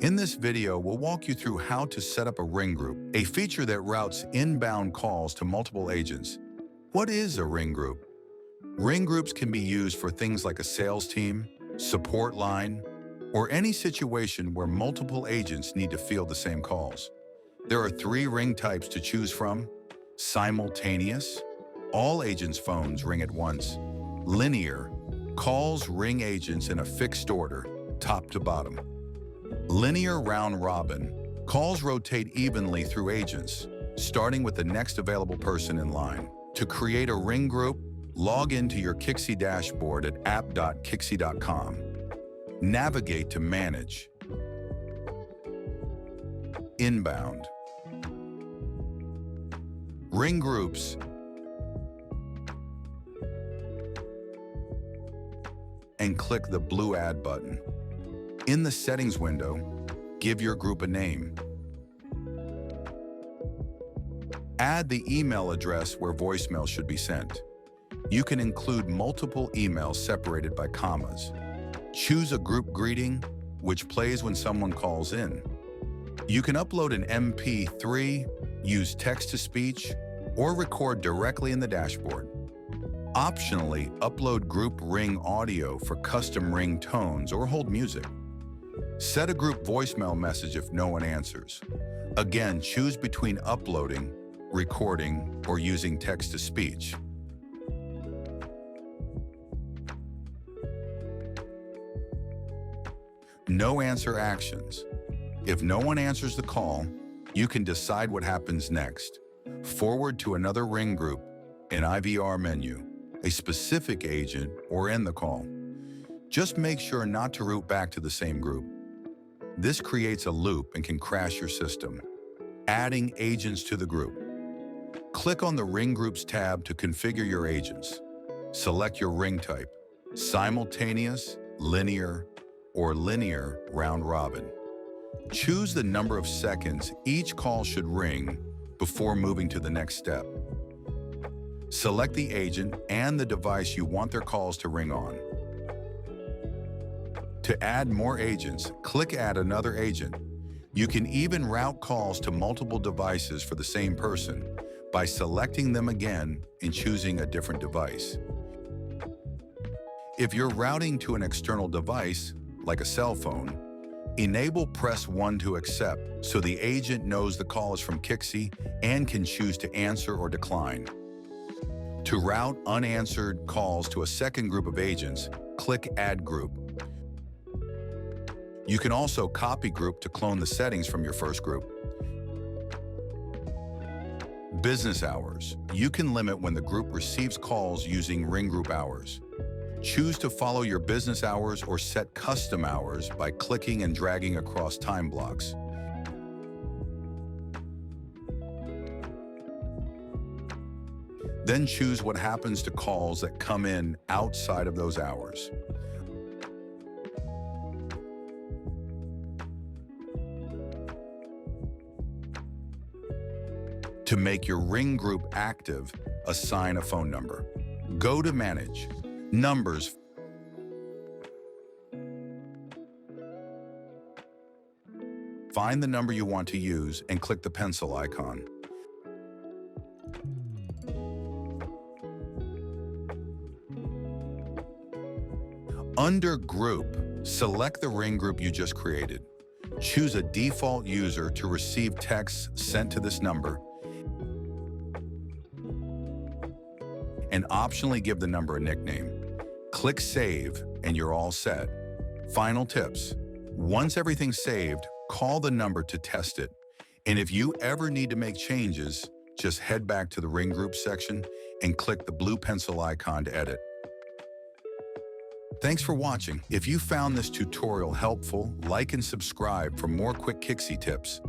In this video, we'll walk you through how to set up a ring group, a feature that routes inbound calls to multiple agents. What is a ring group? Ring groups can be used for things like a sales team, support line, or any situation where multiple agents need to field the same calls. There are 3 ring types to choose from: simultaneous, all agents' phones ring at once; linear, calls ring agents in a fixed order, top to bottom; linear round robin, calls rotate evenly through agents, starting with the next available person in line. To create a ring group, log into your Kixie dashboard at app.kixie.com. Navigate to Manage, Inbound, Ring Groups, and click the blue Add button. In the Settings window, give your group a name. Add the email address where voicemail should be sent. You can include multiple emails separated by commas. Choose a group greeting, which plays when someone calls in. You can upload an MP3, use text-to-speech, or record directly in the dashboard. Optionally, upload group ring audio for custom ring tones or hold music. Set a group voicemail message if no one answers. Again, choose between uploading, recording, or using text-to-speech. No answer actions. If no one answers the call, you can decide what happens next. Forward to another ring group, an IVR menu, a specific agent, or end the call. Just make sure not to route back to the same group. This creates a loop and can crash your system. Adding agents to the group. Click on the Ring Groups tab to configure your agents. Select your ring type: simultaneous, linear, or linear round robin. Choose the number of seconds each call should ring before moving to the next step. Select the agent and the device you want their calls to ring on. To add more agents, click Add Another Agent. You can even route calls to multiple devices for the same person by selecting them again and choosing a different device. If you're routing to an external device, like a cell phone, enable Press 1 to accept so the agent knows the call is from Kixie and can choose to answer or decline. To route unanswered calls to a second group of agents, click Add Group. You can also copy group to clone the settings from your first group. Business hours. You can limit when the group receives calls using ring group hours. Choose to follow your business hours or set custom hours by clicking and dragging across time blocks. Then choose what happens to calls that come in outside of those hours. To make your ring group active, assign a phone number. Go to Manage, Numbers. Find the number you want to use and click the pencil icon. Under Group, select the ring group you just created. Choose a default user to receive texts sent to this number, and optionally give the number a nickname. Click Save, and you're all set. Final tips. Once everything's saved, call the number to test it. And if you ever need to make changes, just head back to the Ring Group section and click the blue pencil icon to edit. Thanks for watching. If you found this tutorial helpful, like and subscribe for more quick Kixie tips.